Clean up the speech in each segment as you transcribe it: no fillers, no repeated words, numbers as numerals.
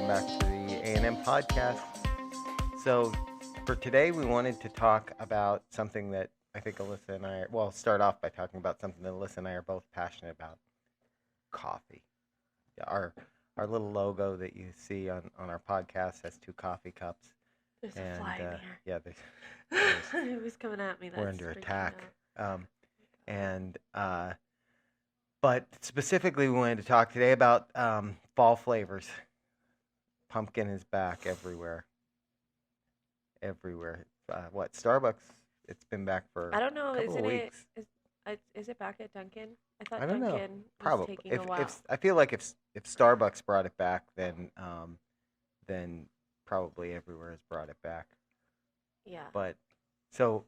back to the A&M podcast. So, for today, we wanted to talk about something that I think Alyssa and I, well, start off by talking about something that Alyssa and I are both passionate about: coffee. Yeah, our little logo that you see on our podcast has two coffee cups, There's a and fly in here. yeah, It was coming at me. That's we're under freaking attack. out. And but specifically, we wanted to talk today about fall flavors. Pumpkin is back everywhere. Everywhere. What Starbucks? It's been back for I don't a know. couple of Isn't it? weeks. Is it back at Dunkin'? I I thought don't know. Dunkin' was Probably. taking a while. If I feel like if Starbucks brought it back, then probably everywhere has brought it back. Yeah. But so,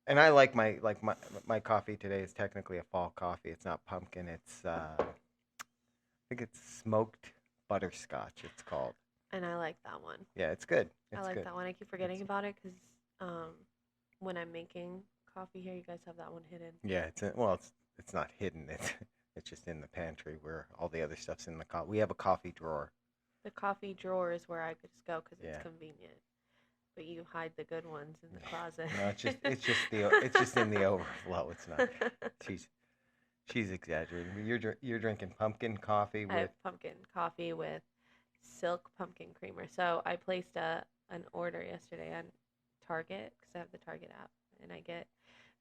and I like my coffee today is technically a fall coffee. It's not pumpkin. It's I think it's smoked butterscotch. It's called. And I like that one. Yeah, it's good. I It's like good. that one. I keep forgetting It's about it because when I'm making coffee here, you guys have that one hidden. Yeah, it's not hidden. It's just in the pantry where all the other stuff's in the we have a coffee drawer. The coffee drawer is where I could just go because Yeah. it's convenient. But you hide the good ones in the closet. No, it's just in the overflow. It's not. She's exaggerating. You're drinking pumpkin coffee I with have pumpkin coffee with silk pumpkin creamer. So I placed an order yesterday on Target because I have the Target app and I get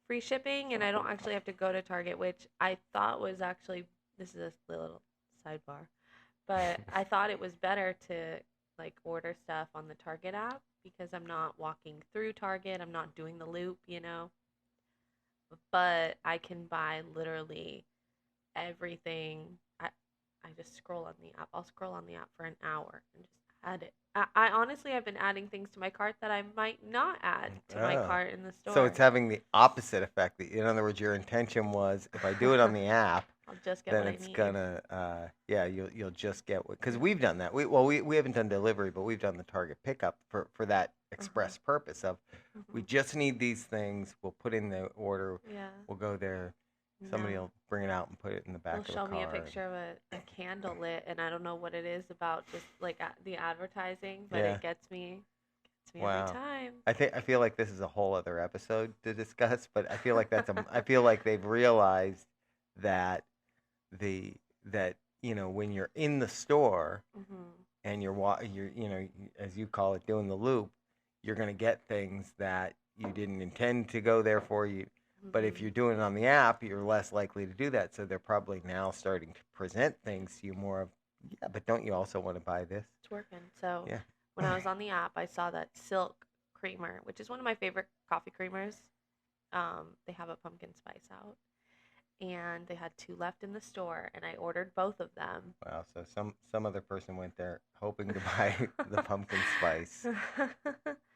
free shipping and I don't actually have to go to Target, which I thought was actually, this is a little sidebar, but I thought it was better to like order stuff on the Target app because I'm not walking through Target, I'm not doing the loop. But I can buy literally everything. I just scroll on the app. I'll scroll on the app for an hour and just add it. I honestly have been adding things to my cart that I might not add to my Oh. cart in the store. So it's having the opposite effect. In other words, your intention was if I do it on the app, I'll just get then what I it's need. gonna yeah, you'll just get what, because we've done that. We haven't done delivery, but we've done the Target pickup for that express purpose of we just need these things. We'll put in the order. Yeah. We'll go there. Somebody will bring it out and put it in the back They'll of the show car. me a picture of a candle lit, and I don't know what it is about just like the advertising, but Yeah. it gets me Wow. every time. I feel like this is a whole other episode to discuss, but I feel like I feel like they've realized that that when you're in the store and you're as you call it, doing the loop, you're going to get things that you didn't intend to go there for you. But if you're doing it on the app, you're less likely to do that. So they're probably now starting to present things to you more of, yeah, but don't you also want to buy this? It's working. So Yeah. when I was on the app, I saw that silk creamer, which is one of my favorite coffee creamers. They have a pumpkin spice out, and they had 2 left in the store, and I ordered both of them. Wow. So some other person went there hoping to buy the pumpkin spice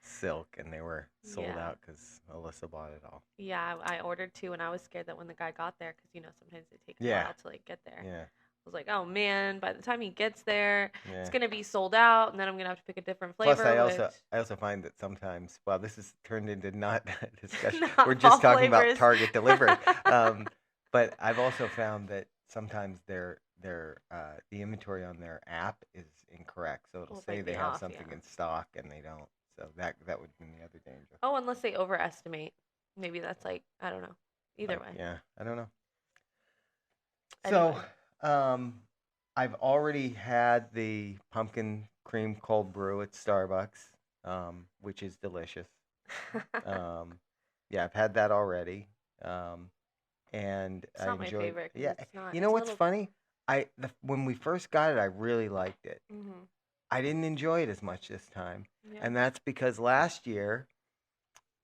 silk, and they were sold Yeah. out because Alyssa bought it all. Yeah, I ordered 2, and I was scared that when the guy got there, because sometimes it takes a Yeah. while to like get there. Yeah. I was like, oh man, by the time he gets there, Yeah. it's gonna be sold out, and then I'm gonna have to pick a different flavor. Plus, I also find that sometimes, well, this is turned into not a discussion. Not We're just fall talking about flavors. Target delivery. But I've also found that sometimes the inventory on their app is incorrect. So it'll say might they be have off, something yeah. in stock and they don't. So that would be the other danger. Oh, unless they overestimate. Maybe that's like, I don't know. Either way. Yeah, I don't know. Anyway. So, I've already had the pumpkin cream cold brew at Starbucks, which is delicious. Yeah, I've had that already, and It's I not my enjoyed. favorite 'cause Yeah, it's not- you it's know a what's little- funny? When we first got it, I really liked it. Mm-hmm. I didn't enjoy it as much this time, Yeah. and that's because last year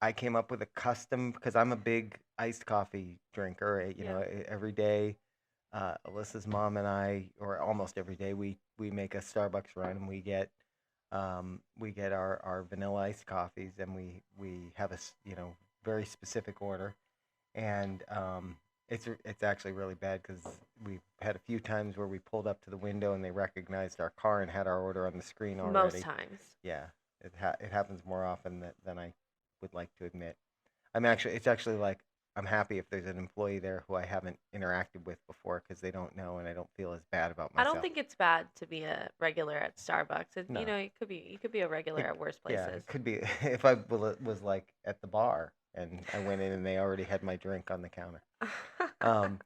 I came up with a custom, because I'm a big iced coffee drinker. Every day, Alyssa's mom and I, or almost every day, we make a Starbucks run, and we get our vanilla iced coffees, and we have a very specific order, and it's actually really bad because we've had a few times where we pulled up to the window and they recognized our car and had our order on the screen already. Most times. Yeah, it happens more often than I would like to admit. It's actually like I'm happy if there's an employee there who I haven't interacted with before because they don't know and I don't feel as bad about I don't myself. think it's bad to be a regular at Starbucks. No, You could be a regular it at worse yeah, places. it could be if I was like at the bar and I went in and they already had my drink on the counter. Um,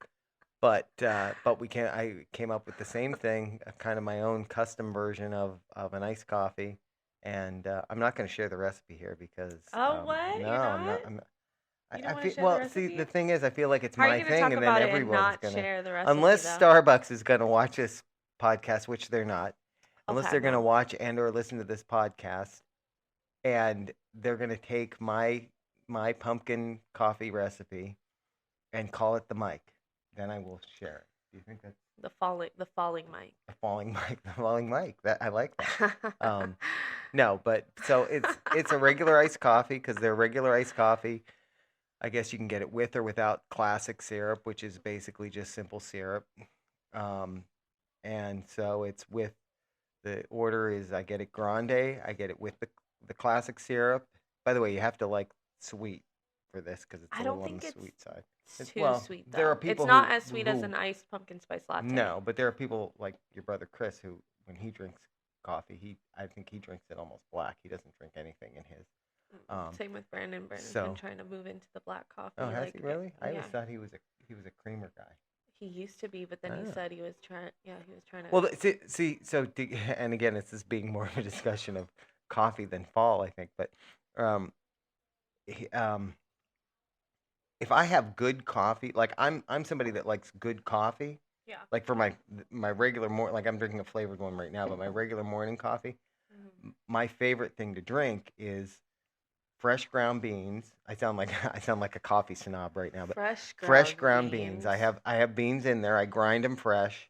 but I came up with the same thing, kind of my own custom version of an iced coffee, and I'm not going to share the recipe here because Oh, what? no, You're not? I'm not. You don't I want to feel share the well. See, the recipe? thing is, I feel like it's How are you my going to thing, talk and then about it and everyone's not gonna, share the recipe, unless though? Starbucks is gonna watch this podcast, which they're not, I'll unless they're tag gonna them. watch and or listen to this podcast, and they're gonna take my pumpkin coffee recipe and call it the mic, then I will share it. Do you think that's The falling mic. the falling mic? The falling mic. That I like that. No, but so it's a regular iced coffee because they're regular iced coffee. I guess you can get it with or without classic syrup, which is basically just simple syrup. Um, and so it's with the order is I get it grande, I get it with the classic syrup. By the way, you have to like sweet for this because it's I a don't little on think the it's sweet side. too sweet, There are though. It's people not as sweet as who an iced pumpkin spice latte. no, but there are people like your brother Chris who when he drinks coffee, I think he drinks it almost black. He doesn't drink anything in his. Same with Brandon. Brandon's So been trying to move into the black coffee. oh, has he Like, really? I yeah, always thought he was a creamer guy. he used to be, but then he Ah. said he was trying. Yeah, he was trying to. Well, see, and again, it's this being more of a discussion of coffee than fall, I think. But um, he- um, if I have good coffee, like I'm somebody that likes good coffee. Yeah. Like for my regular like I'm drinking a flavored one right now, but my regular morning coffee, my favorite thing to drink is fresh ground beans. I sound like a coffee snob right now, but fresh ground beans. I have beans in there. I grind them fresh,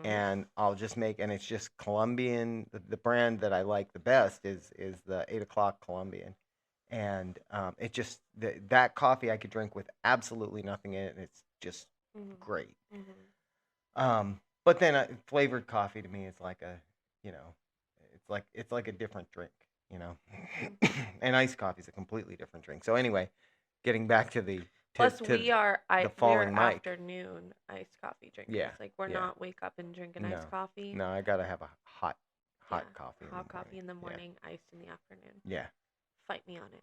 and I'll just make and it's just Colombian. The brand that I like the best is the 8 o'clock Colombian, and it just that coffee I could drink with absolutely nothing in it, and it's just great. But then flavored coffee to me is like a, you know, it's like a different drink, you know, and iced coffee is a completely different drink. So anyway, getting back to Plus, to we are falling mic. afternoon iced coffee drinkers. Yeah, Like we're yeah. not wake up and drinking No, iced coffee. no, I gotta have a hot Yeah, coffee. hot coffee in the morning, iced in the afternoon. Yeah. Fight me on it.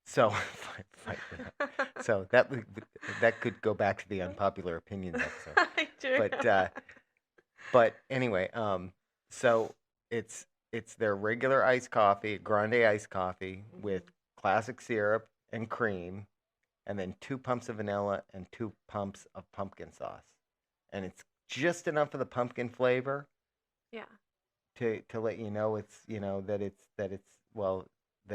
So, fight me up. So that could go back to the unpopular opinions episode. I do. But anyway, so it's their regular iced coffee, grande iced coffee with classic syrup and cream, and then 2 pumps of vanilla and 2 pumps of pumpkin sauce, and it's just enough of the pumpkin flavor. Yeah. To let you know that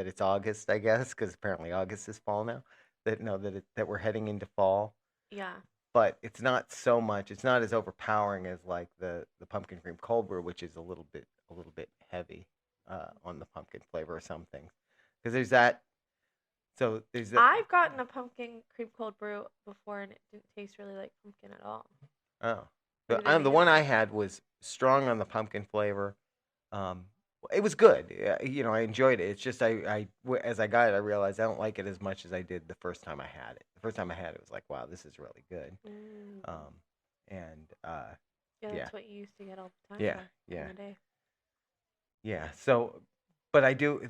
it's August, I guess, because apparently August is fall now. That we're heading into fall. Yeah. But it's not so much. It's not as overpowering as like the pumpkin cream cold brew, which is a little bit heavy on the pumpkin flavor or some things. Because there's that. So there's that. I've gotten a pumpkin cream cold brew before, and it didn't taste really like pumpkin at all. Oh, the Maybe one I had was strong on the pumpkin flavor. It was good. I enjoyed it. It's just as I got it, I realized I don't like it as much as I did the first time I had it. The first time I had it, was like, wow, this is really good. And Yeah, that's yeah. what you used to get all the time. Yeah, back yeah. in the day. Yeah. So, but I do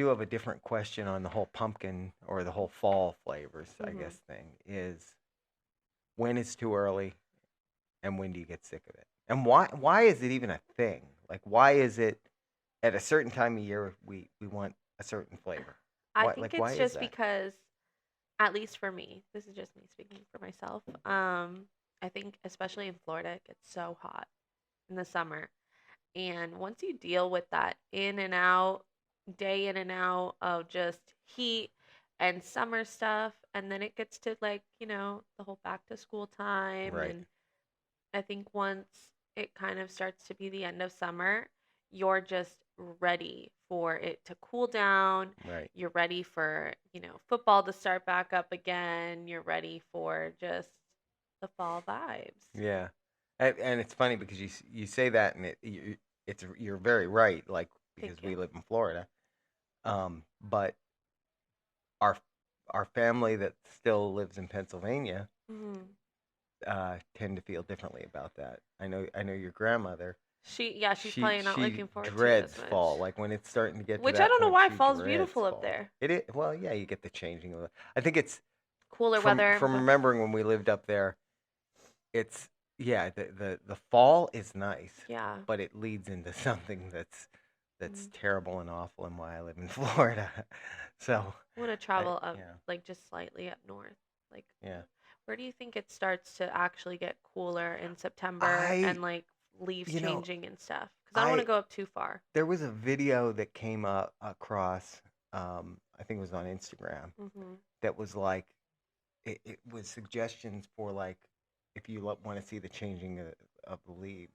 have a different question on the whole pumpkin or the whole fall flavors, I guess thing is when it's too early and when do you get sick of it? And why is it even a thing? Like why is it at a certain time of year we want a certain flavor? I think it's just because, at least for me, this is just me speaking for myself. I think especially in Florida, it gets so hot in the summer. And once you deal with that in and out, day in and out of just heat and summer stuff, and then it gets to like, the whole back to school time. Right. And I think once it kind of starts to be the end of summer, you're just ready for it to cool down. Right. You're ready for, football to start back up again. You're ready for just the fall vibes. Yeah. And it's funny because you say that and you're very right, like because we live in Florida. But our family that still lives in Pennsylvania Mhm. tend to feel differently about that. I know your grandmother. She's probably not She looking forward to it as dreads fall. much. Like when it's starting to get to Which I that don't know point, why she fall's dreads beautiful up fall. there. It is, well, yeah, you get the changing of it. I think it's Cooler weather. from remembering when we lived up there. It's yeah, the fall is nice, Yeah. but it leads into something that's Mhm. terrible and awful, and why I live in Florida. So I want to travel up, yeah, like just slightly up north. Like, yeah. where do you think it starts to actually get cooler in September I and like leaves you know changing and stuff? Because I don't want to go up too far. there was a video that came up across, I think it was on Instagram, Mhm. that was like it was suggestions for like if you want to see the changing of the leaves.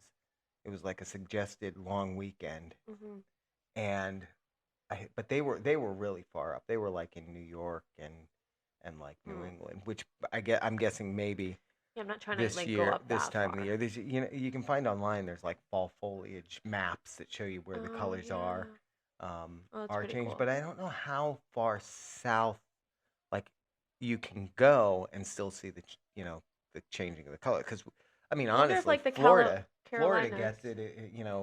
It was like a suggested long weekend, Mhm. and but they were really far up. They were like in New York and like New Mm. England, which I'm guessing maybe Yeah, I'm not trying to this like go year, up this that time of the far. year. There's you can find online. There's like fall foliage maps that show you where the Oh colors yeah. Oh, that's are pretty changed. cool. But I don't know how far south like you can go and still see the changing of the color. Because I mean, I wonder if honestly, like the Florida Carolinas gets it,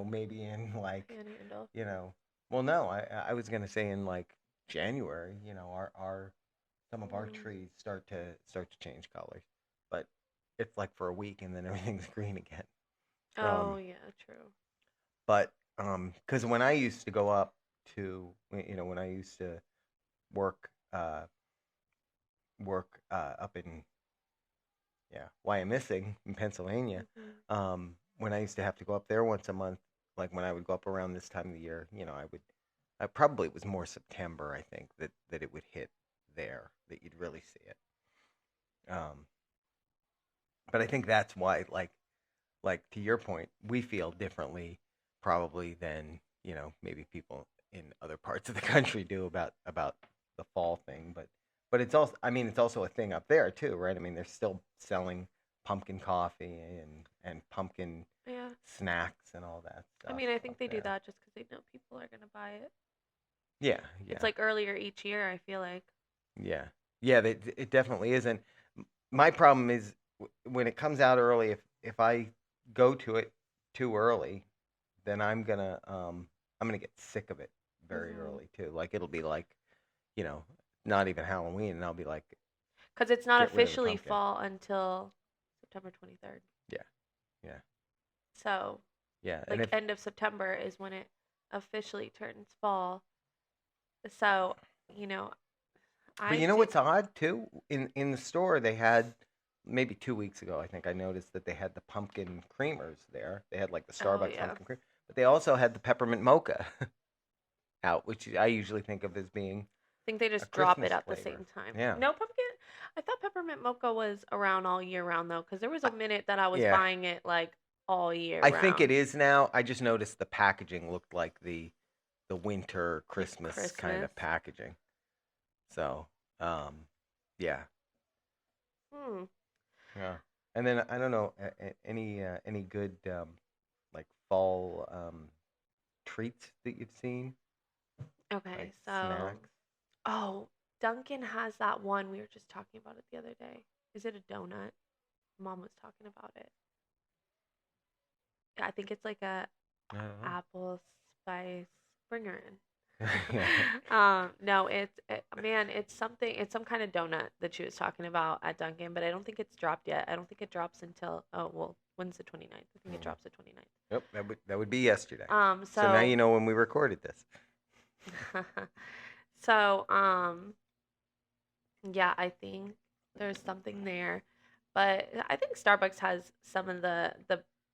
maybe in like Panhandle. you know. Well, no, I was gonna say in like January. Our some of our Mm. trees start to change colors, but it's like for a week and then everything's green again. Oh Um, yeah, true. but because when I used to go up to when I used to work up in Wyomissing in Pennsylvania, Mhm. when I used to have to go up there once a month, like when I would go up around this time of the year, I probably it was more September, I think, that it would hit there, that you'd really see it. Um, but I think that's why, like to your point, we feel differently probably than maybe people in other parts of the country do about the fall thing. But it's also, I mean, it's also a thing up there too, right? I mean, they're still selling pumpkin coffee and pumpkin Yeah. snacks and all that I stuff mean, I up think they do there. that just because they know people are gonna buy it. Yeah, It's yeah, like earlier each year, I feel like. yeah, yeah. It definitely is. And my problem is when it comes out early. If I go to it too early, then I'm gonna get sick of it very Mhm. early too. Like it'll be like, you know, not even Halloween, and I'll be like, Because it's not get rid of the officially pumpkin. fall until September 23rd. Yeah, yeah, So, yeah. And like, if end of September is when it officially turns fall. So, you know, but I you know do. what's odd too? In the store they had maybe 2 weeks ago, I think I noticed that they had the pumpkin creamers there. They had like the Oh, Starbucks yeah. pumpkin cream, but they also had the peppermint mocha out, which I usually think of as being I think they a just drop it Christmas at the flavor. same time. Yeah, No pumpkin. I thought peppermint mocha was around all year round, though, because there was a I, minute that I was yeah. buying it like all year I think it round. is now. I just noticed the packaging looked like the winter Like Christmas kind Christmas. of packaging. So, yeah, Hmm. yeah. And then I don't know any good like fall treats that you've seen, like Okay, so. snacks. Oh, Duncan has that one. We were just talking about it the other day. Is it a donut? Mom was talking about it. I think it's like a I don't apple spice bringer in. know. Yeah. No, man, it's something. It's some kind of donut that she was talking about at Dunkin', but I don't think it's dropped yet. I don't think it drops until well, when's the 29th? I think it Mm. drops the 29th. Yep, that would be yesterday. So now So you know when we recorded this. so yeah, I think there's something there, but I think Starbucks has some of the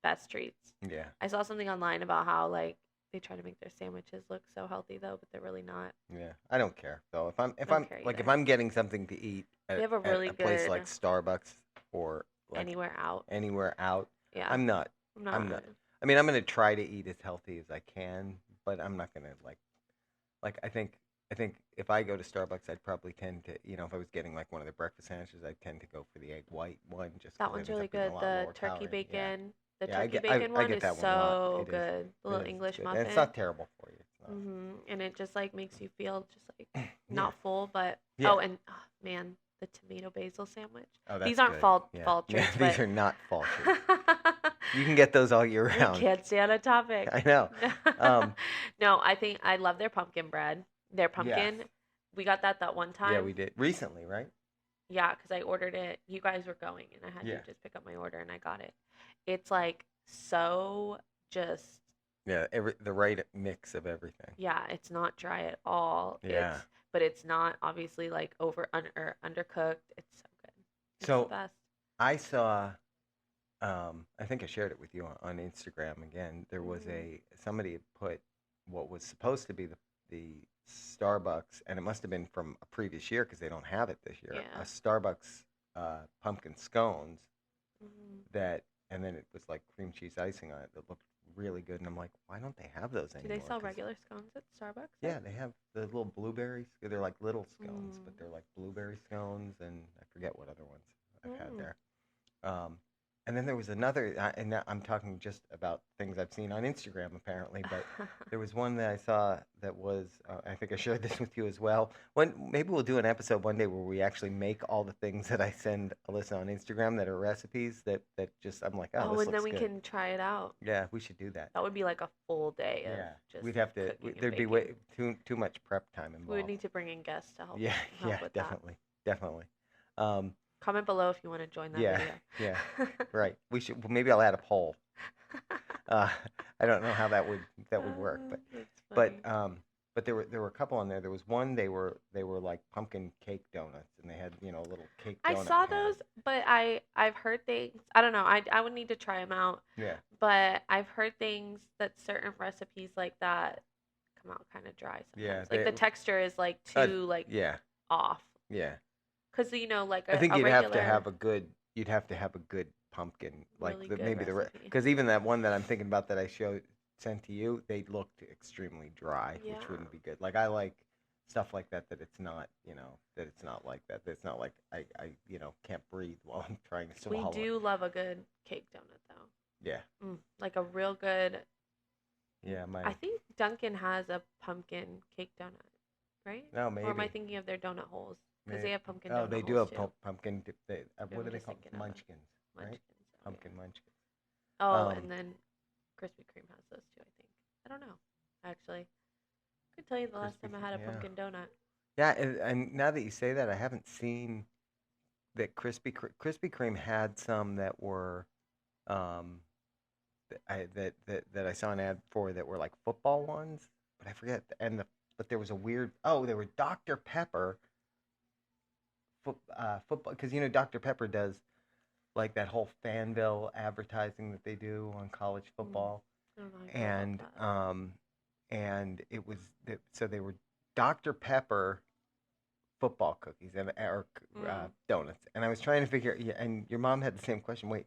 best treats. Yeah. I saw something online about how like they try to make their sandwiches look so healthy though, but they're really not. Yeah, I don't care though. If I'm if Don't I'm care like if either. I'm getting something to eat They have a at really a place good like Starbucks or like anywhere out. anywhere out, Yeah, I'm not. I'm I'm not. not. I mean, I'm gonna try to eat as healthy as I can, but I'm not gonna I think if I go to Starbucks, I'd probably tend to, if I was getting like one of the breakfast sandwiches, I'd tend to go for the egg white one just That because it one's ends really up being a good. lot The lower turkey calorie. Yeah, bacon, the yeah, turkey bacon I one get is that one a lot. so It is. good. The It little is. It's English good, and it's muffin. not terrible for you. It's not. And it just like makes you feel just like Yeah. not full, but Yeah. oh, and Man, the tomato basil sandwich. Oh, that's These aren't good. fall Yeah. fall Yeah, treats, these but are not fall treats. You can get those all year we round. can't stay on a topic. I know. Um, No, I think I love their pumpkin bread. Their yes. pumpkin, we got that one time. Yeah, we did recently, right? Yeah, because I ordered it. You guys were going, and I had Yeah. to just pick up my order, and I got it. It's like so just Yeah, the right mix of everything. yeah. It's not dry at all. Yeah. But it's not obviously like or undercooked. It's so good. It's So the best. I saw, I think I shared it with you on Instagram again. There was somebody had put what was supposed to be the Starbucks, and it must have been from a previous year because they don't have it this year. Yeah. A Starbucks pumpkin scones Mhm. and then it was like cream cheese icing on it that looked really good. And I'm like, why don't they have those Do anymore? they sell 'Cause regular scones at Starbucks? yeah, they have the little blueberries. They're like little scones, but Mm. they're like blueberry scones, and I forget what other ones I've had Mm. there. Um, and then there was another, and now I'm talking just about things I've seen on Instagram apparently, but there was one that I saw that was, I think I shared this with you as well. Maybe we'll do an episode one day where we actually make all the things that I send Alyssa on Instagram that are recipes that just, I'm like, oh, Oh, this and then looks we good. can try it out. Yeah, we should do that. That would be like a full day of Yeah, just we'd have to, cooking and there'd be baking. too much prep time We would involved. need to bring in guests to help Yeah, help with definitely, definitely. Um, that. Comment below if you want to join that yeah, video. yeah, right. We should. Well, maybe I'll add a poll. Uh, I don't know how that would work, That's but funny. but there were a couple on there. There was one they were like pumpkin cake donuts, and they had a little cake I donut saw pan. those, but I've heard things. I don't know. I would need to try them out. Yeah, But I've heard things that certain recipes like that come out kind of dry yeah. sometimes. Like the texture is like too like Yeah, off. yeah. Cause like I think a you'd have to regular have a good. You'd have to have a good pumpkin, like really good maybe recipe. because even that one that I'm thinking about that I sent to you, they looked extremely dry, which Yeah. wouldn't be good. Like I like stuff like that it's not, that it's not like that. That it's not like I can't breathe while I'm trying to We swallow. do love a good cake donut though. Yeah. Like a real good. Yeah, I think Dunkin' has a pumpkin cake donut, right? No, maybe. Or am I thinking of their donut holes? Because they have pumpkin donut Oh, holes they do have too. pumpkin. What are they just called? thinking of Munchkins, right? Munchkins. Oh, Pumpkin yeah. munchkins. Oh, and then Krispy Kreme has those too, I think. I don't know, actually. I could tell you the last time I had a pumpkin donut. Yeah, and now that you say that, I haven't seen that Krispy Kreme had some that were, that I saw an ad for that were like football ones, but I forget. But there was a weird. Oh, they were Dr. Pepper football, because Dr. Pepper does like that whole Fanville advertising that they do on college football. I don't know how and that. And it was so they were Dr. Pepper football cookies or donuts, and I was trying to figure. Yeah, and your mom had the same question. Wait,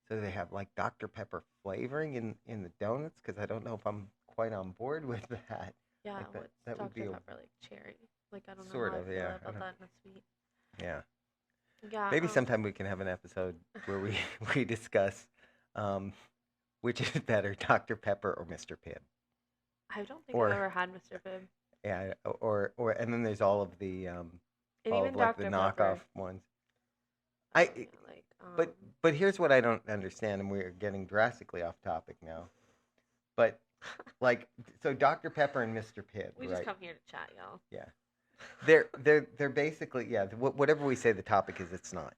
so they have like Dr. Pepper flavoring in the donuts? Because I don't know if I'm quite on board with that. Yeah, like what's that would Dr. be Pepper, like cherry? Like I don't know sort how of, I feel yeah. about that in a sweet. Yeah. Yeah. Maybe sometime we can have an episode where we discuss which is better, Dr. Pepper or Mr. Pibb. I don't think I've ever had Mr. Pibb. Yeah, or and then there's all of the And all even of like Dr. the knockoff Pepper. ones. Oh, yeah, like, But here's what I don't understand, and we're getting drastically off topic now. But like, so Dr. Pepper and Mr. Pibb, we right? just come here to chat, y'all. Yeah, they're basically, yeah. Whatever we say the topic is, it's not.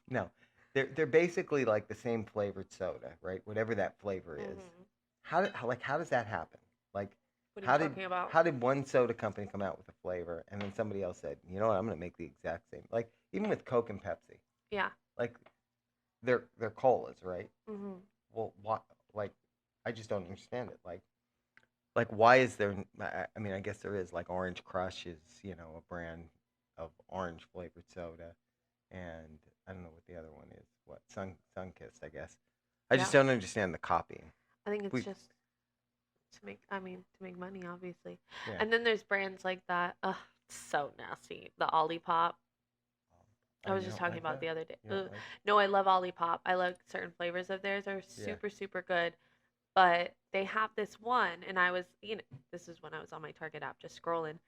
No, they're basically like the same flavored soda, right? Whatever that flavor is. How does that happen? Like, what are you talking about? How did one soda company come out with a flavor, and then somebody else said, you know what, I'm gonna make the exact same. Like even with Coke and Pepsi. Yeah. Like they're colas, right? Mm-hmm. Well, why? Like, I just don't understand it. Like why is there? I mean, I guess there is. Like Orange Crush is, a brand of orange flavored soda, and I don't know what the other one is. What Sunkist, I guess. I just don't understand the copying. I think it's just to make money, obviously. Yeah. And then there's brands like that. Ugh, it's so nasty. The Olipop. I was just talking about it the other day. No, I love Olipop. I love certain flavors of theirs are super, super good. But they have this one, and I was, this is when I was on my Target app just scrolling,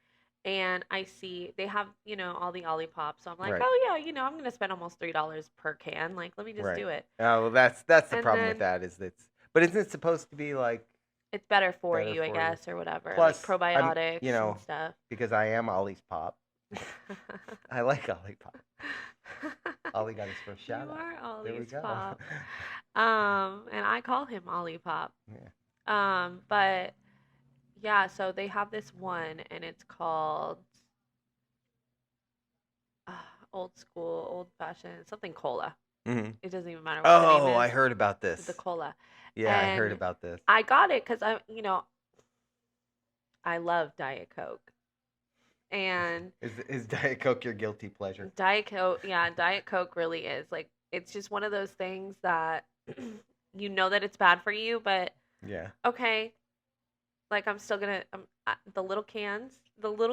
and I see they have, all the Olipop. So I'm like, Right. oh yeah, I'm gonna spend almost $3 per can. Like, let me just Right. do it. Oh, well, that's the And problem with then that is that's. But isn't it supposed to be like it's better for better you, I for you? guess, or whatever, like Plus, I'm probiotics and stuff. because I am Ollie's pop. I like Ollie Pop. Ollie got his first You shout out. are There we Ollie's go. Pop. And I call him Olipop. Yeah. But yeah, so they have this one, and it's called uh, old school, old fashioned, something cola. Hmm. It doesn't even matter what the name Oh, I is. heard about It's the this. cola. Yeah, I heard And about this. I got it because I love Diet Coke. And Is Diet Coke your guilty pleasure? Diet Coke, yeah, Diet Coke really is. Like, it's just one of those things that you know that it's bad for you, but Yeah. okay, like I'm still gonna the little The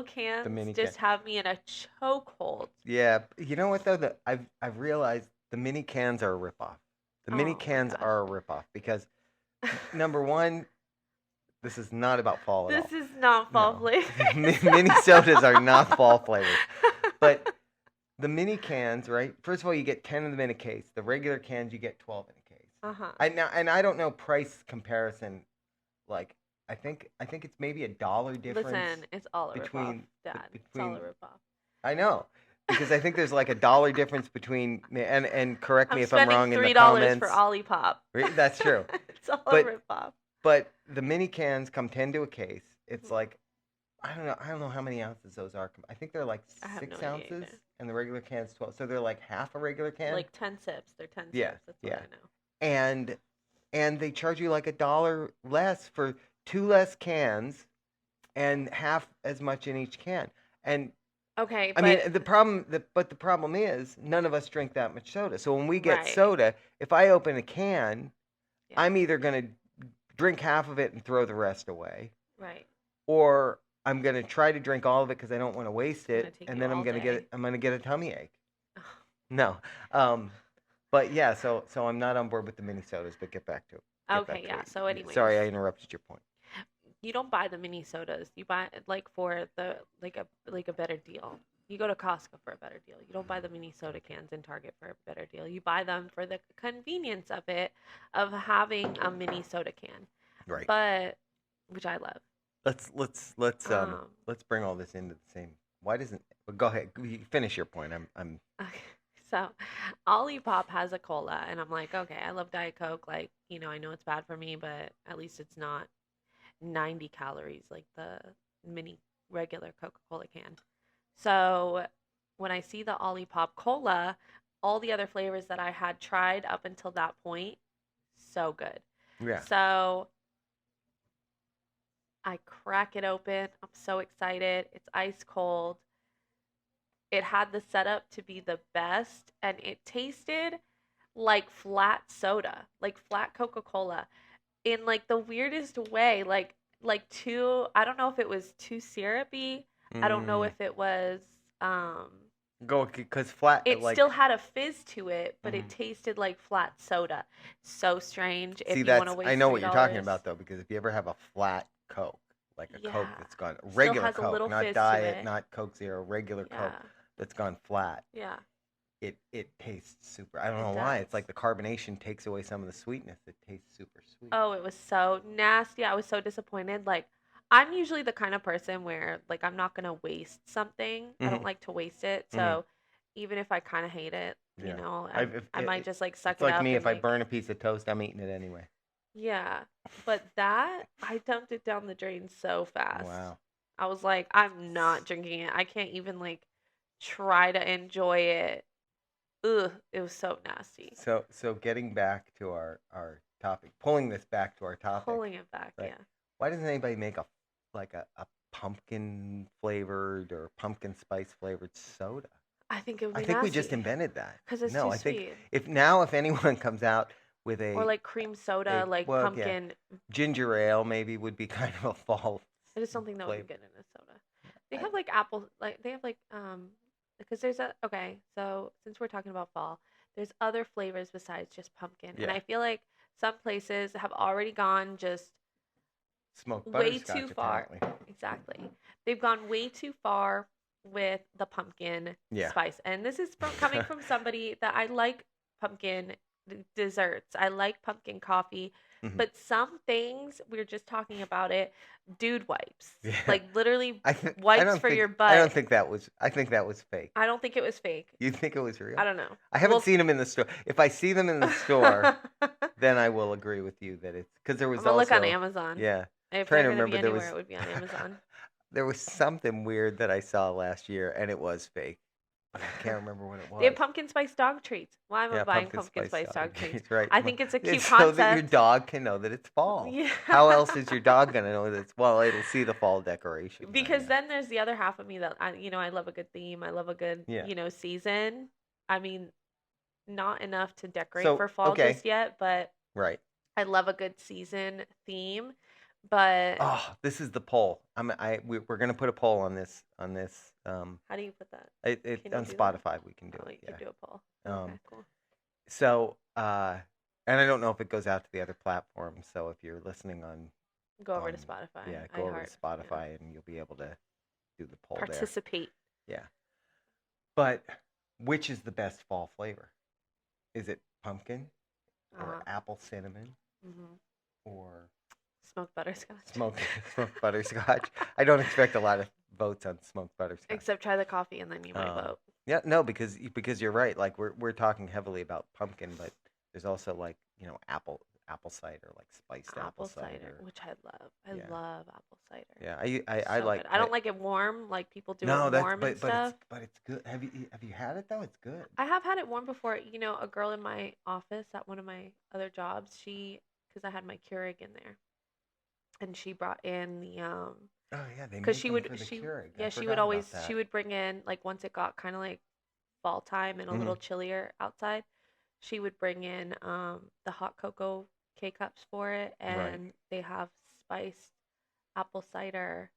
cans mini can. just have me in a chokehold. Yeah, you know what though? I've realized the mini cans are a ripoff. The mini Oh my cans gosh. are a ripoff because number one, this is not about fall at all. This is not fall No. flavors. Mini sodas are not fall flavors. But the mini cans, right? First of all, you get 10 of them in a case. The regular cans, you get 12 in a case. Uh-huh. I don't know price comparison. Like I think it's maybe $1 difference. Listen, it's all a between ripoff, Dad. It's between. all a ripoff. I know. Because I think there's like $1 difference between and correct me if I'm wrong in the spending $3 comments. for Olipop. That's true. It's all But- a ripoff. But the mini cans come 10 to a case. It's like I don't know how many ounces those are. I think they're like I have 6 no idea ounces either. and the regular can's 12. So they're like half a regular can. Like 10 sips. They're 10 Yeah, sips. That's what yeah. I know. And they charge you like $1 less for 2 less cans and half as much in each can. And Okay, I mean, the problem is none of us drink that much soda. So when we get Right. soda, if I open a can, Yeah. I'm either going to drink half of it and throw the rest away, Right. or I'm going to try to drink all of it because I don't want to waste gonna it, take and you then all day. I'm going to get a tummy ache. No. But yeah, so I'm not on board with the mini sodas, but get back to it. Okay, yeah. So anyways, Sorry, I interrupted your point. you don't buy the mini sodas. You buy like for the like a better deal. You go to Costco for a better deal. You don't buy the mini soda cans in Target for a better deal. You buy them for the convenience of it, of having a mini soda can. Right. But which I love. Let's bring all this into the same. Why doesn't? Well, go ahead. You finish your point. I'm. Okay. So, Olipop has a cola, and I'm like, okay, I love Diet Coke. Like, I know it's bad for me, but at least it's not 90 calories like the mini regular Coca-Cola can. So, when I see the Olipop cola, all the other flavors that I had tried up until that point, so good. Yeah. So, I crack it open. I'm so excited. It's ice cold. It had the setup to be the best, and it tasted like flat soda, like flat Coca-Cola, in like the weirdest way. Like too. I don't know if it was too syrupy. I don't know if it was. Go because flat. It like, still had a fizz to it, but it tasted like flat soda. So strange. If See, you want to waste I know what you're talking $3. about though, because if you ever have a flat Coke, like a Coke Yeah. that's gone Still regular has a Coke, little not fizz to diet, it. not Coke Zero, regular Yeah. Coke that's gone flat, Yeah. it tastes super. I don't It know why. does. It's like the carbonation takes away some of the sweetness. It tastes super sweet. Oh, it was so nasty. I was so disappointed. Like, I'm usually the kind of person where, like, I'm not gonna waste something. I don't Mhm. like to waste it. Mhm. So, even if I kind of hate it, Yeah. I might just like suck It's it like up. me. and, If I like- burn a piece of toast, I'm eating it anyway. Yeah, but that I dumped it down the drain so fast. Wow. I was like, I'm not drinking it. I can't even like try to enjoy it. Ugh, it was so nasty. So getting back to our topic, pulling this back to our topic. Pulling it back, Right. yeah. Why doesn't anybody make a pumpkin flavored or pumpkin spice flavored soda? I think it would be I think we nasty. just invented that. 'Cause it's no, too I think sweet. if anyone comes out with a Or like cream soda, like well, yeah. pumpkin. ginger ale, maybe would be kind of a fall. I just don't think that would flavor. be good in a soda. They have like apple, like they have like because there's so since we're talking about fall, there's other flavors besides just pumpkin, and Yeah. I feel like some places have already gone just smoked way butterscotch, too far. apparently. Exactly. They've gone way too far with the pumpkin Yeah. spice. And this is coming from somebody that I like pumpkin desserts. I like pumpkin coffee. Mhm. But some things, we were just talking about it, dude wipes. Yeah. Like literally I wipes don't for think, your butt. I don't think that was. I think that was fake. I don't think it was fake. You think it was real? I don't know. I haven't Well, seen them in the store. If I see them in the store, then I will agree with you that it's because there was I'm gonna also look on Amazon. yeah. If Trying they're to gonna be remember, there anywhere, was it would be on Amazon. there was something weird that I saw last year, and it was fake. But I can't remember what it was. They have pumpkin spice dog treats. Why am I Yeah, buying pumpkin spice dog treats? treats, right? I think it's a cute It's concept. so that your dog can know that it's fall. Yeah. How else is your dog gonna know that it's well? It'll see the fall decoration. Because then there's the other half of me that I love a good theme. I love a good Yeah. Season. I mean, not enough to decorate So, for fall okay. just yet, but Right. I love a good season theme. But Oh, this is the poll. We're gonna put a poll on this. how do you put that? It Can you on do that? Spotify we can do Oh, it. you could do a poll. Um, Okay, cool. So, and I don't know if it goes out to the other platforms. So if you're listening on, Go over to on- Spotify. yeah, go over to iHeart, Spotify and you'll be able to do the poll there. Participate. Yeah. But which is the best fall flavor? Is it pumpkin or apple cinnamon or Smoked butterscotch. smoked butterscotch? I don't expect a lot of votes on smoked butterscotch. Except try the coffee and then you might vote. Yeah, no, because you're right. Like we're talking heavily about pumpkin, but there's also like apple cider, like spiced apple cider. Which I love. I Yeah. love apple cider. Yeah, I So like. good. I don't like it warm, like people do No, it that's warm and stuff. but it's good. Have you had it though? It's good. I have had it warm before. A girl in my office at one of my other jobs, because I had my Keurig in there, and she brought in the Oh yeah, they because make she them would for the she Keurig. I yeah she forgot would about always that. she would bring in, like, once it got kind of like fall time and a little chillier outside, she would bring in the hot cocoa K-cups for it, and they have spiced apple cider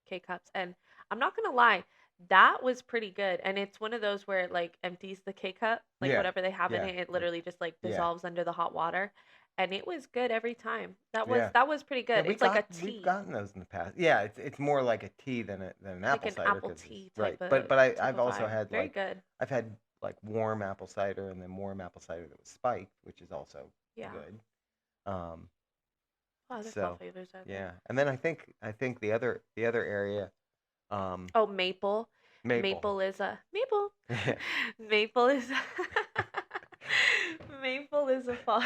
K-cups, and I'm not gonna lie, that was pretty good. And it's one of those where it like empties the K-cup, like Yeah, whatever they have in yeah, it literally just like yeah. dissolves under the hot water, and it was good every time. That Yeah. was pretty Yeah, good. It's like a tea. we've gotten those in the past. Yeah, it's more like a tea than an Like apple an cider. apple 'Cause tea right. type But of I've also vibe. had Very like good. I've had like warm apple cider and then warm apple cider that was spiked, which is also Yeah. good. Oh, there's So fall flavors out there. yeah, and then I think the other area, Oh, maple. maple. Is a maple. Maple is maple is a fall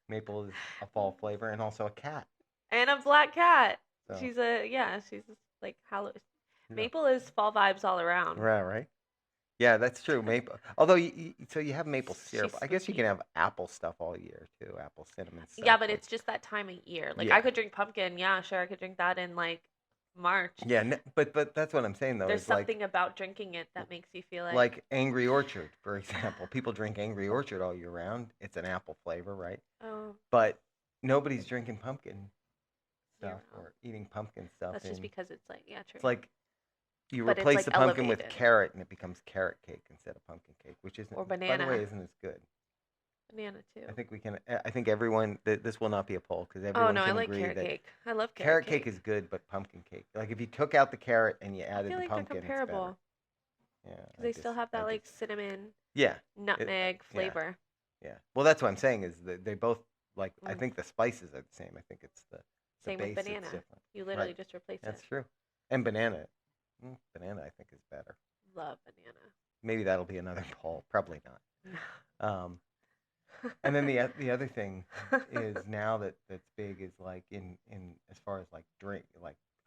Maple is a fall flavor and also a cat. and a black cat. So She's like Halloween. yeah. Maple is fall vibes all around. Right. Yeah, that's true. Maple. Although so you have maple syrup. She's I guess you spooky. can have apple stuff all year too. Apple cinnamon stuff. Yeah, but it's just that time of year. Like Yeah. I could drink pumpkin. Yeah, sure, I could drink that in like March. Yeah, but that's what I'm saying though. There's is like something about drinking it that makes you feel like Angry Orchard, for example. People drink Angry Orchard all year round. It's an apple flavor, right? oh, But nobody's drinking pumpkin stuff Year-round. or eating pumpkin stuff. that's just in- because it's like, yeah, true. It's like you But it's, replace like, the pumpkin with elevated. carrot and it becomes carrot cake instead of pumpkin cake, which isn't, Or by the banana. way, isn't as good. Banana too. I think we can. I think everyone. This will not be a poll because Oh everyone no, I can like agree carrot that cake. I love carrot cake is good, but pumpkin cake. Like if you took out the carrot and you I added feel the like they're pumpkin, it's comparable better. Yeah, because they still have that like cinnamon, yeah, nutmeg yeah. flavor. yeah. Well, that's what I'm saying is that they both like. I Mm. think the spices are the same. I think it's the Same base with that's banana. different. You literally Right. just replace That's it. true. And banana. Banana, I think is better. Love banana. Maybe that'll be another poll. Probably not. And then the other thing is now that's big is like in as far as like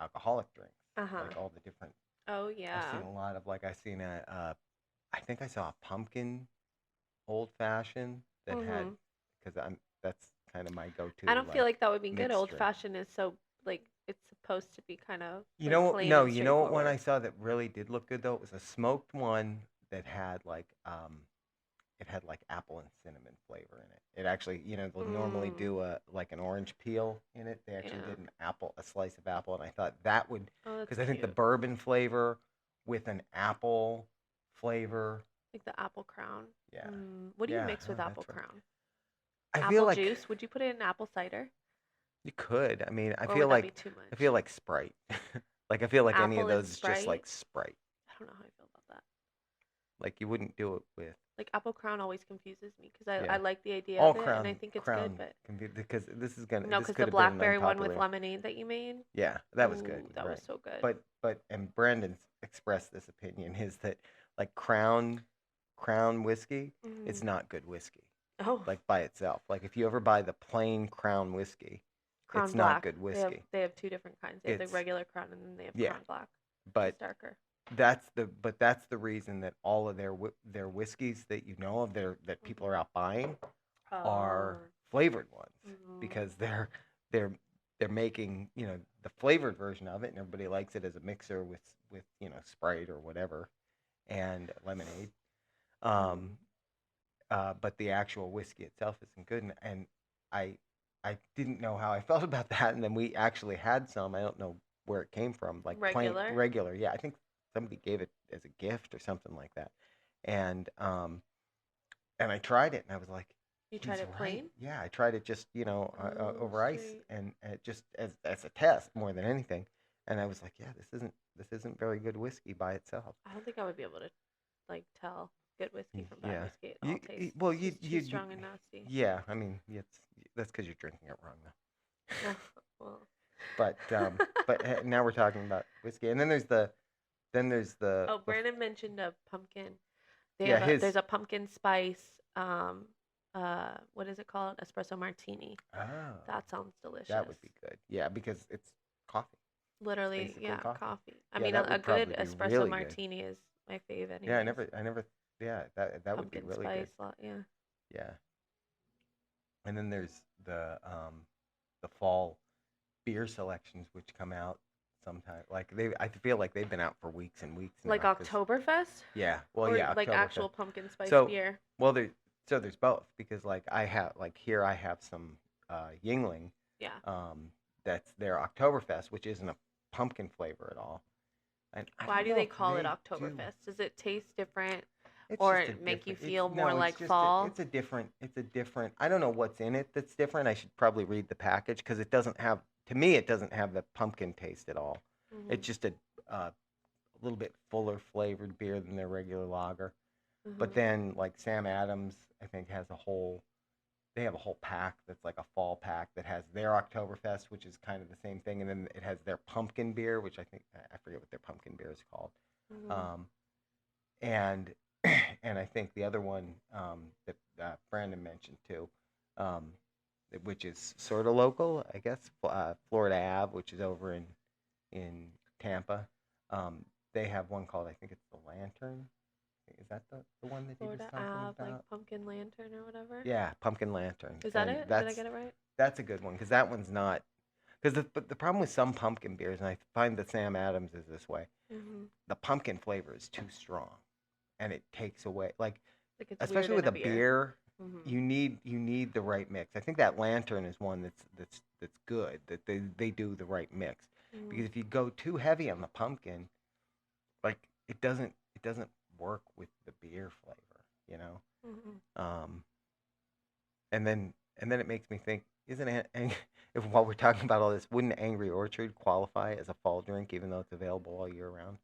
alcoholic drinks, like all the different. Oh I've yeah. seen a lot of I think I saw a pumpkin old fashioned that had because that's kind of my go-to. I don't feel like that would be good. mixed Old drink. fashioned is so like it's supposed to be kind of You like, know, plain no, and you know what one I straightforward. saw that really did look good though? It was a smoked one that had it had like apple and cinnamon flavor in it. It actually, they'll normally do an orange peel in it. They actually Yeah. did a slice of apple, and I thought that would Oh, that's because I think the cute. bourbon flavor with an apple flavor. Like the apple crown. Yeah. What do you Yeah, mix with no, apple that's right. crown? I Apple feel like juice. Would you put it in apple cider? You could. I mean, Or would that be too much? I feel like Sprite. Like I feel like any of Apple and those is just like Sprite. I don't know how I feel about that. Like you wouldn't do it with Like Apple Crown always confuses me because I yeah. like the idea All of it and I think it's good, but because this is gonna no, this because could the have been blackberry one with unpopular. lemonade that you made. Yeah, that was good. Ooh, that was so good. But and Brandon's expressed this opinion is that like Crown whiskey, it's not good whiskey. Oh, Like by itself. Like if you ever buy the plain Crown whiskey, Crown it's Black. not good whiskey. They have two different kinds. They have the regular Crown and then they have Crown Black. But it's darker. that's the reason that all of their whiskeys that you know of that people are out buying are flavored ones because they're making the flavored version of it and everybody likes it as a mixer with Sprite or whatever and lemonade. But the actual whiskey itself isn't good, and I didn't know how I felt about that, and then we actually had some. I don't know where it came from, like regular. Plain, regular. Yeah, I think somebody gave it as a gift or something like that, and I tried it, and I was like, you tried it plain? Yeah, I tried it just over ice, and just as a test more than anything, and I was like, yeah, this isn't very good whiskey by itself. I don't think I would be able to like tell good whiskey from bad whiskey. It all tastes too strong and nasty. Yeah, I mean, that's because you're drinking it wrong, though. Well. But now we're talking about whiskey, and then there's the. Oh, Brandon mentioned a pumpkin. There's a pumpkin spice. What is it called? Espresso martini. Oh, that sounds delicious. That would be good. Yeah, because it's coffee. Literally, yeah, coffee. I mean, a good espresso really martini is my fave. Yeah, I never. Yeah, that would be really spice, good. Yeah. Yeah. And then there's the fall beer selections which come out sometime. Like I feel like they've been out for weeks and weeks now. Like Oktoberfest? Yeah. Well, yeah. Like actual pumpkin spice beer. Well, there's both because like I have some Yuengling. Yeah. That's their Oktoberfest, which isn't a pumpkin flavor at all. And why do they call it Oktoberfest? Does it taste different? Or make you feel more like fall? It's a different. I don't know what's in it that's different. I should probably read the package because it doesn't have. To me, it doesn't have the pumpkin taste at all. Mm-hmm. It's just a little bit fuller flavored beer than their regular lager. Mm-hmm. But then, like Sam Adams, I think has they have a whole pack that's like a fall pack that has their Oktoberfest, which is kind of the same thing, and then it has their pumpkin beer, which I forget what their pumpkin beer is called. Mm-hmm. And I think the other one that Brandon mentioned too, which is sort of local, I guess, Florida Ave, which is over in Tampa. They have one called, I think it's the Lantern. Is that the one that Florida he was talking Ave, about? like Pumpkin Lantern or whatever? Yeah, Pumpkin Lantern. Is that it? Did I get it right? That's a good one because that one's not. Because the problem with some pumpkin beers, and I find that Sam Adams is this way, the pumpkin flavor is too strong. And it takes away, like especially with a beer, you need the right mix. I think that Lantern is one that's good. That they do the right mix. Because if you go too heavy on the pumpkin, like it doesn't work with the beer flavor, And then it makes me think, if while we're talking about all this, wouldn't Angry Orchard qualify as a fall drink even though it's available all year round?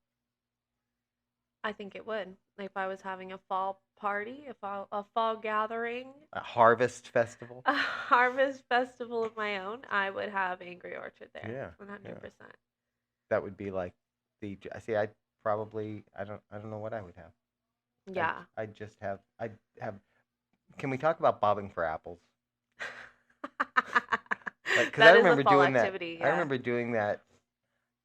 I think it would. If I was having a fall party, a fall gathering, a harvest festival, of my own, I would have Angry Orchard there. Yeah, 100%. Yeah. That would be like I don't know what I would have. Yeah. I'd have. Can we talk about bobbing for apples? Because I remember doing activity, that. Yeah. I remember doing that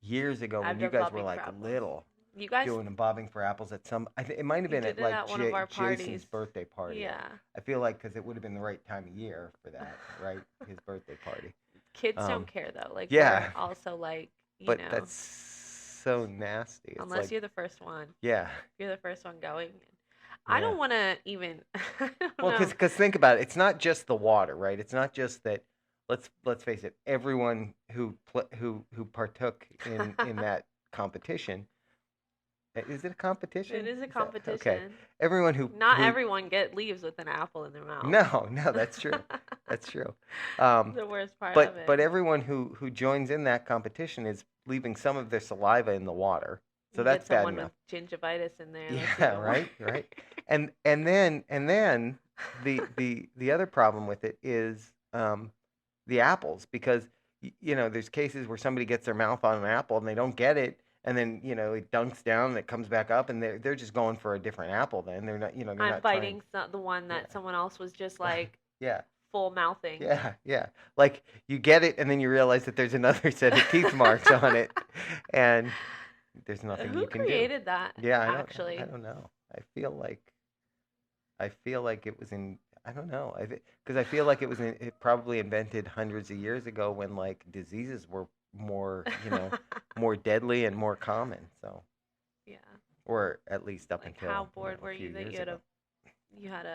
years ago when you guys were like little. You guys doing and bobbing for apples at some. It might have been at like one of our Jason's birthday party. Yeah. I feel like because it would have been the right time of year for that, right? His birthday party. Kids don't care though. Like yeah. We're also like but that's so nasty. It's unless you're the first one. Yeah. You're the first one going. I don't want to even. Well, because think about it. It's not just the water, right? It's not just that. Let's face it. Everyone who partook in that competition Is it a competition? It is a Okay. competition. Everyone Not who everyone leaves with an apple in their mouth. no, that's true. That's true. The worst part of it. But everyone who joins in that competition is leaving some of their saliva in the water. So You that's get bad someone enough. with gingivitis in there. That's Yeah, even right, worse. right. And then the other problem with it is the apples, because there's cases where somebody gets their mouth on an apple and they don't get it, and then it dunks down and it comes back up, and they're just going for a different apple. Then they're not they're I'm not trying. biting the one that Yeah. someone else was just like Yeah. full mouthing. Yeah. Like you get it, and then you realize that there's another set of teeth marks on it, and there's nothing Who you can do. created that? Yeah, actually? I don't know. I feel like it was in. I don't know. Because I feel like it probably invented hundreds of years ago when like diseases were more more deadly and more common. So Yeah. or at least up Like until how bored a were few you that years you had ago. you had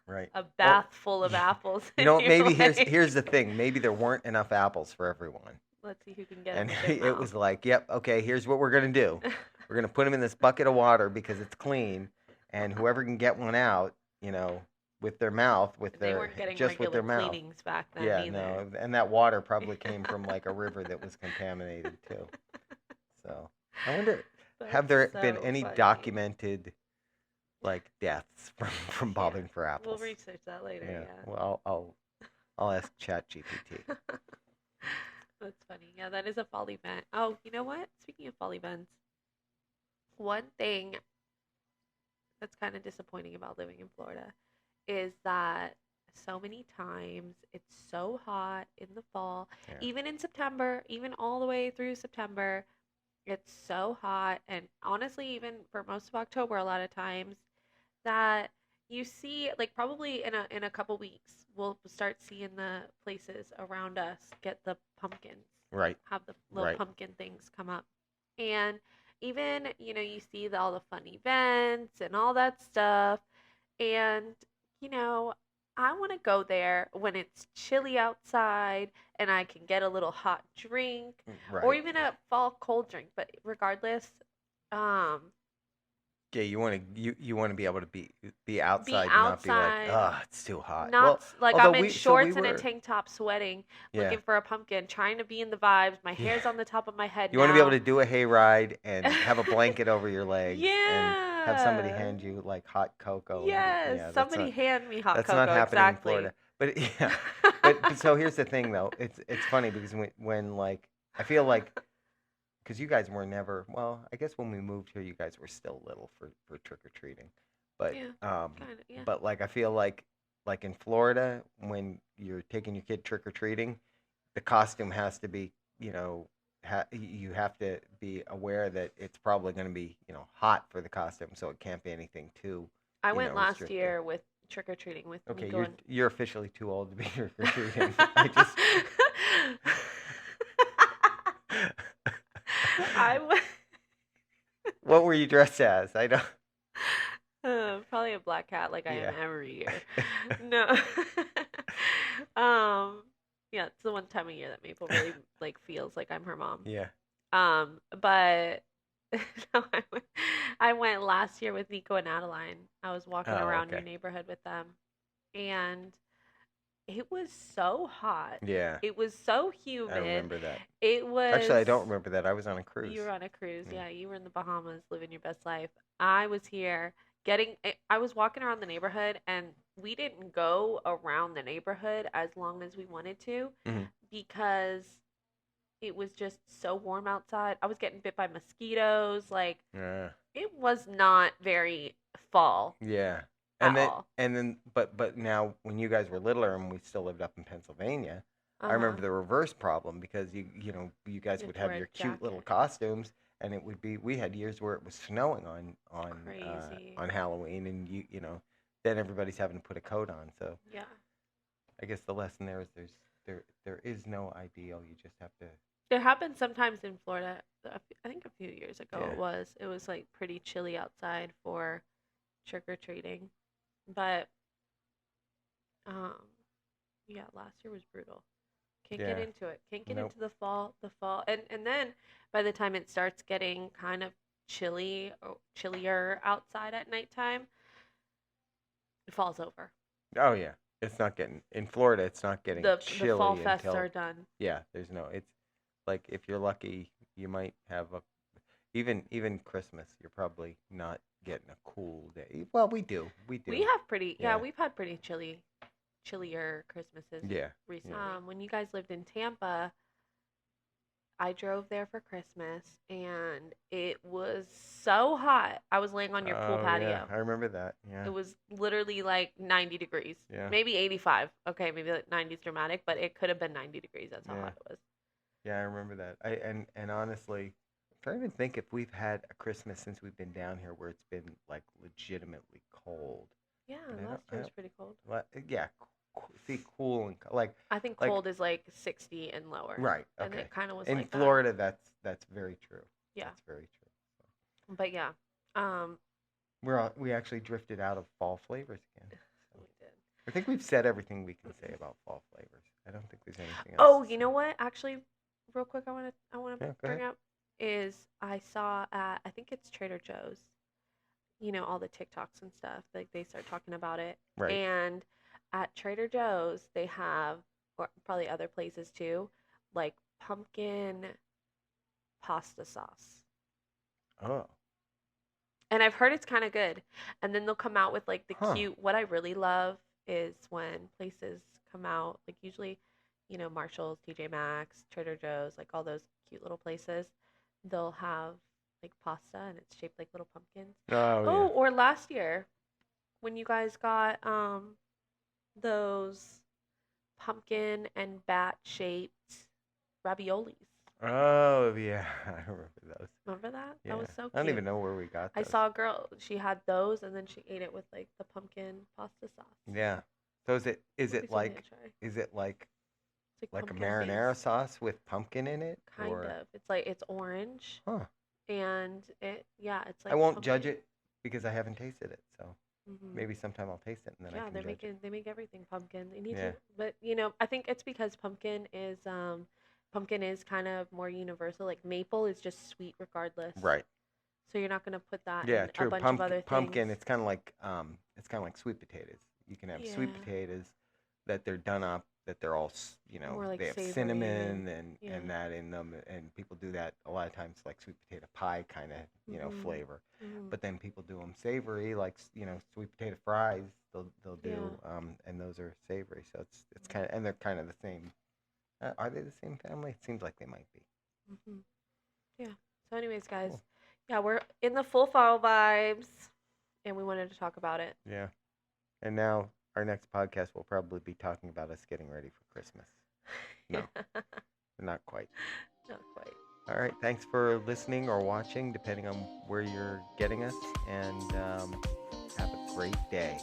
Right. a Well, bath full of apples in your maybe leg? here's the thing. Maybe there weren't enough apples for everyone. Let's see who can get And in a big it mouth. was like, yep, okay, here's what we're going to do. We're going to put them in this bucket of water because it's clean, and whoever can get one out, with their mouth, They weren't getting just with regular their mouth. cleanings back then Yeah, either. no, and that water probably came from like a river that was contaminated too. So I wonder, have there That's been so any funny. documented like deaths from bobbing for We'll apples? research that later. Yeah. Well, I'll ask ChatGPT. That's funny. Yeah, that is a fall event. Oh, you know what? Speaking of fall events, one thing that's kind of disappointing about living in Florida is that so many times it's so hot in the fall, Yeah. even in September, even all the way through September, it's so hot. And honestly, even for most of October, a lot of times that you see, like probably in a couple weeks, we'll start seeing the places around us get the pumpkins, Right. have the little Right. pumpkin things come up. And even, you see all the fun events and all that stuff. And, you know, I want to go there when it's chilly outside and I can get a little hot drink or Right. even a fall cold drink. But regardless, Yeah, you want to be able to be outside and not be like, outside, oh, it's too hot. not Well, like although I'm in we shorts and a were, tank top sweating, yeah, looking for a pumpkin, trying to be in the vibes. My yeah. hair's on the top of my head You want to be able now. to do a hayride and have a blanket over your legs and have somebody Yeah. hand you like hot cocoa. Yes, Yeah, somebody hand me hot that's cocoa. not happening Exactly. in Florida. But yeah, but so here's the thing though. It's funny because when like I feel like because you guys were never, well, I guess when we moved here you guys were still little for trick or treating. But Yeah, kind of. Yeah. but like I feel like in Florida when you're taking your kid trick or treating, the costume has to be, you have to be aware that it's probably going to be, hot for the costume, so it can't be anything too. I went last restrictive. year with trick or treating with Okay, Nico and you're officially too old to be trick or treating. I just. I went. What were you dressed as? I don't. Probably a black cat, like I am Yeah. every year. No. Yeah, it's the one time a year that Maple really like feels like I'm her mom. Yeah. But no, I went last year with Nico and Adeline. I was walking Oh, around your okay. neighborhood with them, and it was so hot. Yeah. It was so humid. I remember that. It was. Actually, I don't remember that. I was on a cruise. You were on a cruise, Yeah. yeah. You were in the Bahamas living your best life. I was here I was walking around the neighborhood, and we didn't go around the neighborhood as long as we wanted to Mhm. because it was just so warm outside. I was getting bit by mosquitoes. Like, Yeah. it was not very fall Yeah. at And then all. but now when you guys were littler and we still lived up in Pennsylvania, I Uh-huh. remember the reverse problem because you guys You would have to have wear a your cute little jacket. costumes, and it would be, we had years where it was snowing on Crazy. on Halloween, and then everybody's having to put a coat on. So Yeah. I guess the lesson there is there is no ideal. You just have to. It happens sometimes in Florida. I think a few years ago Yeah. it was like pretty chilly outside for trick or treating, but yeah, last year was brutal. Can't get Yeah. into it. Can't get Nope. into the fall. And then by the time it starts getting kind of chillier outside at nighttime, it falls over. Oh yeah, it's not getting in Florida. It's not getting The fall chilly fests until are done. yeah. There's no. It's like if you're lucky, you might have a even Christmas. You're probably not getting a cool day. Well, we do. We do. We have pretty Yeah. we've had pretty chillier Christmases Yeah. recently. Yeah. When you guys lived in Tampa, I drove there for Christmas and it was so hot. I was laying on your pool Oh, patio. yeah. I remember that. Yeah. It was literally like 90 degrees. Yeah. Maybe 85. Okay, maybe like 90 is dramatic, but it could have been 90 degrees. That's how Yeah. hot it was. Yeah, I remember that. And honestly, I'm trying to even think if we've had a Christmas since we've been down here where it's been like legitimately cold. Yeah, And last year was pretty cold. Yeah, see, cool and like I think like- cold is like 60 and lower. right. And Okay. it kind of was In like that. Florida, that's very true. Yeah. That's very true. But yeah, We actually drifted out of fall flavors again. we did. I think we've said everything we can say about fall flavors. I don't think there's anything else. Oh, to you say. know what? Actually, real quick, I want to Yeah, go bring ahead. up is I saw at I think it's Trader Joe's. You know, all the TikToks and stuff. Like they start talking about it. Right. And at Trader Joe's, they have, or probably other places too, like pumpkin pasta sauce. Oh. And I've heard it's kind of good. And then they'll come out with like the Huh. cute. What I really love is when places come out, like usually, you know, Marshall's, TJ Maxx, Trader Joe's, like all those cute little places. They'll have like pasta and it's shaped like little pumpkins. Oh, Oh, or last year when you guys got those pumpkin and bat shaped raviolis. yeah. Oh, yeah. I remember those. Remember that? Yeah. That was so cute. I don't even know where we got I those. saw a girl, she had those and then she ate it with like the pumpkin pasta sauce. Yeah. So is it That'd be like something to try. is it like It's a pumpkin marinara based. sauce with pumpkin in it? Kind or? of. It's like it's orange Huh. and it's like I won't judge pumpkin. it because I haven't tasted it. So Mhm. maybe sometime I'll taste it and then I Yeah, can they're judge they make everything pumpkin. They need Yeah. to, but you know, I think it's because pumpkin is kind of more universal. Like maple is just sweet regardless. it. Right. So you're not gonna put that Yeah, in true. a bunch of other Pumpkin. things. It's kind of like sweet potatoes. You can have sweet Yeah. potatoes that they're done up, that they're all More like they have savory cinnamon and- yeah. and that in them, and people do that a lot of times like sweet potato pie kind of Mhm. flavor. Mhm. But then people do them savory like sweet potato fries. They'll do Yeah. and those are savory. So it's kind of and they're kind of the same. Are they the same family? It seems like they might be. Mhm. Yeah. So, anyways, guys, Cool. yeah, we're in the full fall vibes, and we wanted to talk about it. Yeah. And now our next podcast will probably be talking about us getting ready for Christmas. No. Not quite. Not quite. All right. Thanks for listening or watching, depending on where you're getting us. And have a great day.